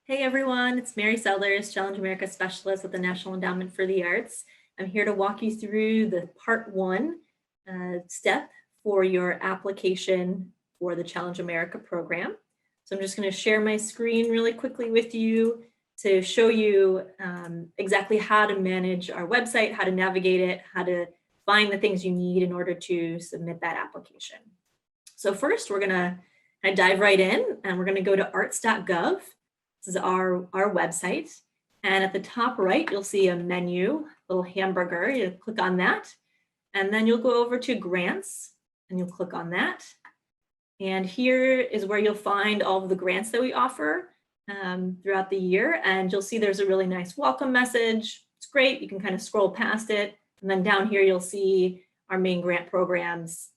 Hey everyone, it's Mary Sellers, Challenge America Specialist with the National Endowment for the Arts. I'm here to walk you through the part one step for your application for the Challenge America program. So I'm just going to share my screen really quickly with you to show you exactly how to manage our website, how to navigate it, how to find the things you need in order to submit that application. So first, we're going to dive right in and we're going to go to arts.gov. This is our website. And at the top right, you'll see a menu, little hamburger. You click on that. And then you'll go over to grants and you'll click on that. And here is where you'll find all of the grants that we offer throughout the year. And you'll see there's a really nice welcome message. It's great. You can kind of scroll past it. And then down here, you'll see our main grant programs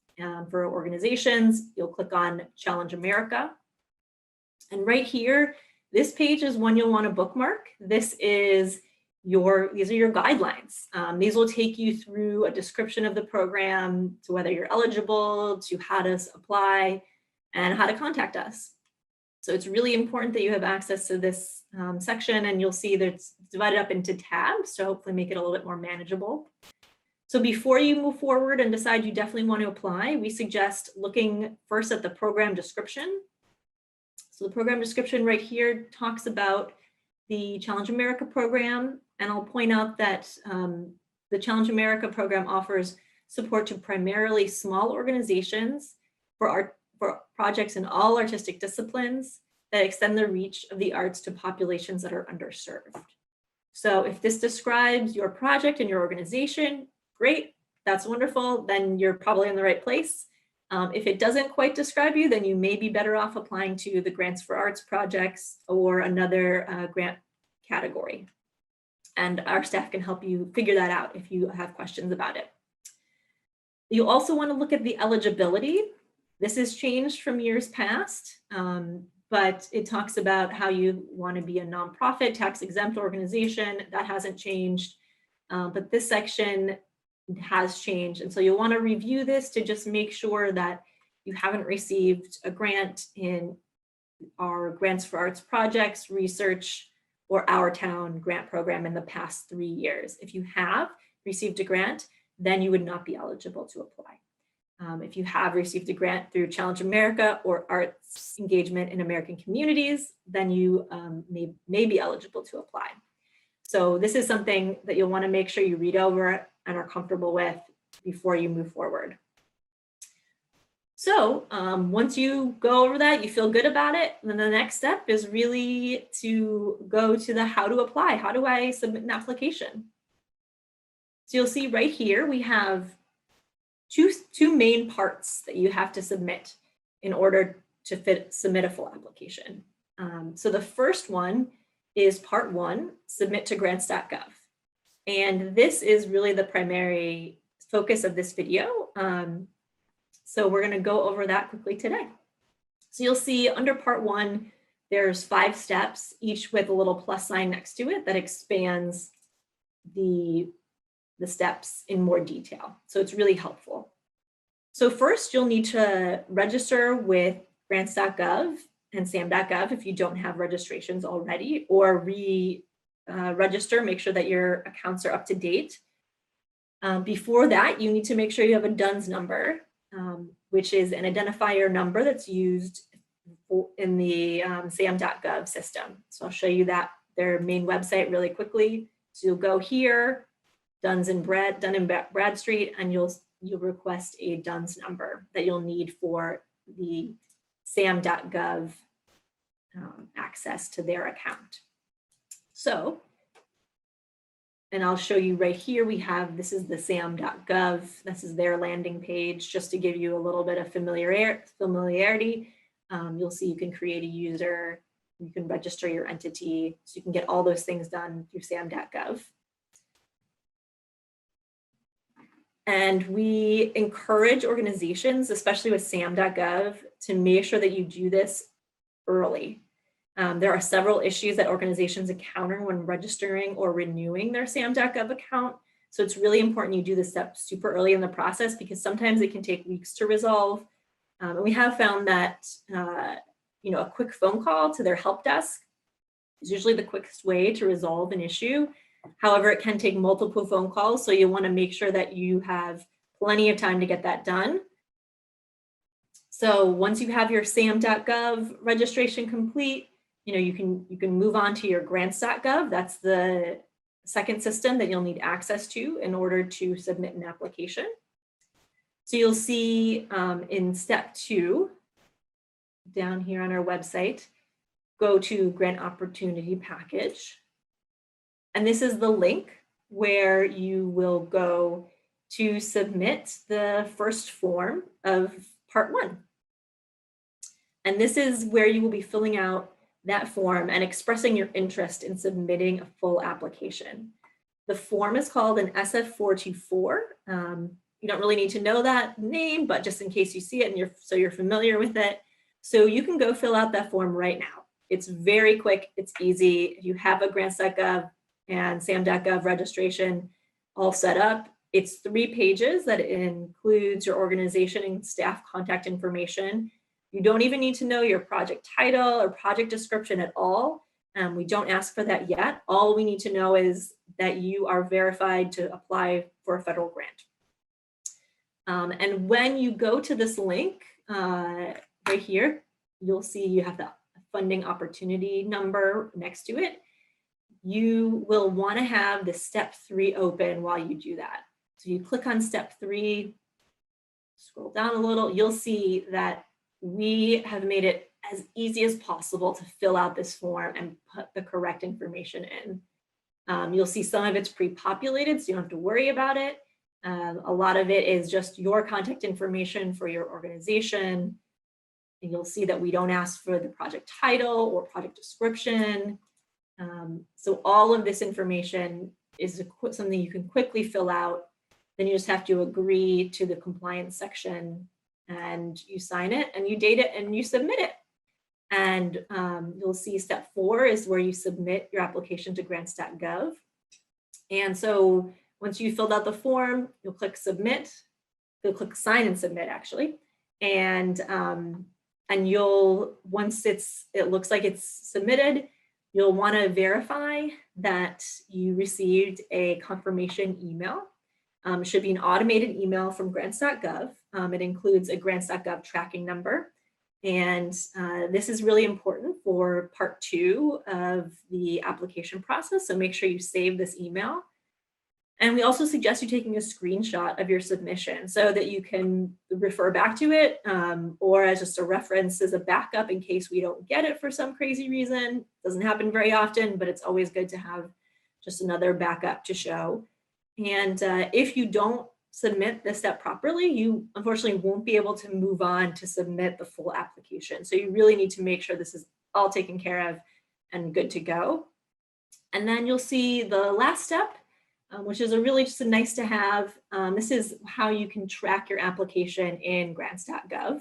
for organizations. You'll click on Challenge America. And right here, this page is one you'll want to bookmark. These are your guidelines. These will take you through a description of the program, to whether you're eligible, to how to apply, and how to contact us. So it's really important that you have access to this section, and you'll see that it's divided up into tabs to hopefully make it a little bit more manageable. So before you move forward and decide you definitely want to apply, we suggest looking first at the program description. So the program description right here talks about the Challenge America program, and I'll point out that the Challenge America program offers support to primarily small organizations for projects in all artistic disciplines that extend the reach of the arts to populations that are underserved. So if this describes your project and your organization, great, that's wonderful, then you're probably in the right place. If it doesn't quite describe you, then you may be better off applying to the Grants for Arts projects or another grant category. And our staff can help you figure that out if you have questions about it. You also want to look at the eligibility. This has changed from years past, but it talks about how you want to be a nonprofit, tax-exempt organization. That hasn't changed, but this section has changed. And so you'll want to review this to just make sure that you haven't received a grant in our Grants for Arts projects, research, or Our Town grant program in the past 3 years. If you have received a grant, then you would not be eligible to apply. If you have received a grant through Challenge America or Arts Engagement in American Communities, then you may be eligible to apply. So this is something that you'll want to make sure you read over and are comfortable with before you move forward. So once you go over that, you feel good about it, then the next step is really to go to the how to apply. How do I submit an application? So you'll see right here, we have two main parts that you have to submit in order to submit a full application. So the first one is part one, submit to grants.gov. And this is really the primary focus of this video. So we're gonna go over that quickly today. So you'll see under part one, there's 5 steps, each with a little plus sign next to it that expands the steps in more detail. So it's really helpful. So first, you'll need to register with grants.gov and sam.gov if you don't have registrations already, or register, make sure that your accounts are up to date. Before that, you need to make sure you have a DUNS number, which is an identifier number that's used in the sam.gov system. So I'll show you their main website really quickly. So you'll go here, Dun & Bradstreet, and you'll request a DUNS number that you'll need for the sam.gov access to their account. So, and I'll show you right here, this is the sam.gov. This is their landing page, just to give you a little bit of familiarity. You'll see you can create a user, you can register your entity, so you can get all those things done through sam.gov. And we encourage organizations, especially with sam.gov, to make sure that you do this early. There are several issues that organizations encounter when registering or renewing their sam.gov account. So it's really important you do this step super early in the process, because sometimes it can take weeks to resolve. And we have found that a quick phone call to their help desk is usually the quickest way to resolve an issue. However, it can take multiple phone calls, so you want to make sure that you have plenty of time to get that done. So once you have your sam.gov registration complete, you can move on to your grants.gov. That's the second system that you'll need access to in order to submit an application. So you'll see in step 2, down here on our website, go to Grant Opportunity Package. And this is the link where you will go to submit the first form of part 1. And this is where you will be filling out that form and expressing your interest in submitting a full application. The form is called an SF424. You don't really need to know that name, but just in case you see it and you're familiar with it. So you can go fill out that form right now. It's very quick, it's easy. If you have a grants.gov and sam.gov registration all set up, it's 3 pages that includes your organization and staff contact information. You don't even need to know your project title or project description at all. We don't ask for that yet. All we need to know is that you are verified to apply for a federal grant. And when you go to this link right here, you'll see you have the funding opportunity number next to it. You will want to have the step 3 open while you do that. So you click on step 3, scroll down a little, you'll see that we have made it as easy as possible to fill out this form and put the correct information in. You'll see some of it's pre-populated, so you don't have to worry about it. A lot of it is just your contact information for your organization. And you'll see that we don't ask for the project title or project description. So all of this information is something you can quickly fill out. Then you just have to agree to the compliance section and you sign it and you date it and you submit it. And you'll see step 4 is where you submit your application to grants.gov. And so once you filled out the form, you'll click submit. You'll click sign and submit actually. And you'll, once it looks like it's submitted, you'll want to verify that you received a confirmation email. It should be an automated email from grants.gov. It includes a grants.gov tracking number. And this is really important for part 2 of the application process. So make sure you save this email. And we also suggest you taking a screenshot of your submission so that you can refer back to it or as just a reference as a backup in case we don't get it for some crazy reason. Doesn't happen very often, but it's always good to have just another backup to show. And if you don't submit this step properly, you unfortunately won't be able to move on to submit the full application. So you really need to make sure this is all taken care of and good to go. And then you'll see the last step, which is really just a nice to have. This is how you can track your application in grants.gov.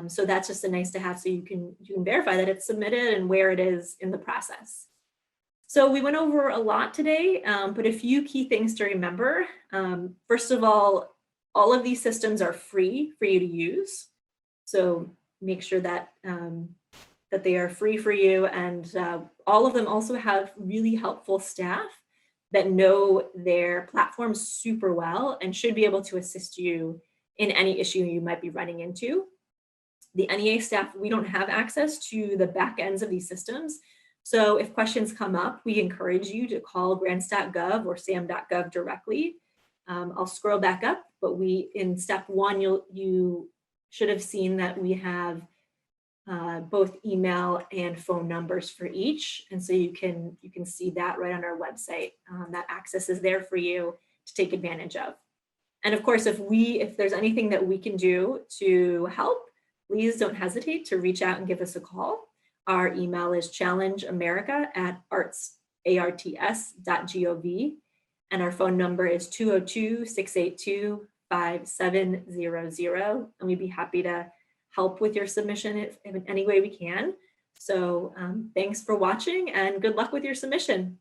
So that's just a nice to have so you can verify that it's submitted and where it is in the process. So we went over a lot today, but a few key things to remember. First of all of these systems are free for you to use. So make sure that, that they are free for you. And all of them also have really helpful staff that know their platforms super well and should be able to assist you in any issue you might be running into. The NEA staff, we don't have access to the back ends of these systems. So if questions come up, we encourage you to call grants.gov or sam.gov directly. I'll scroll back up, but in step 1, you should have seen that we have both email and phone numbers for each. And so you can see that right on our website. That access is there for you to take advantage of. And of course, if there's anything that we can do to help, please don't hesitate to reach out and give us a call. Our email is challengeamerica@arts.gov. And our phone number is 202-682-5700. And we'd be happy to help with your submission in any way we can. So thanks for watching and good luck with your submission.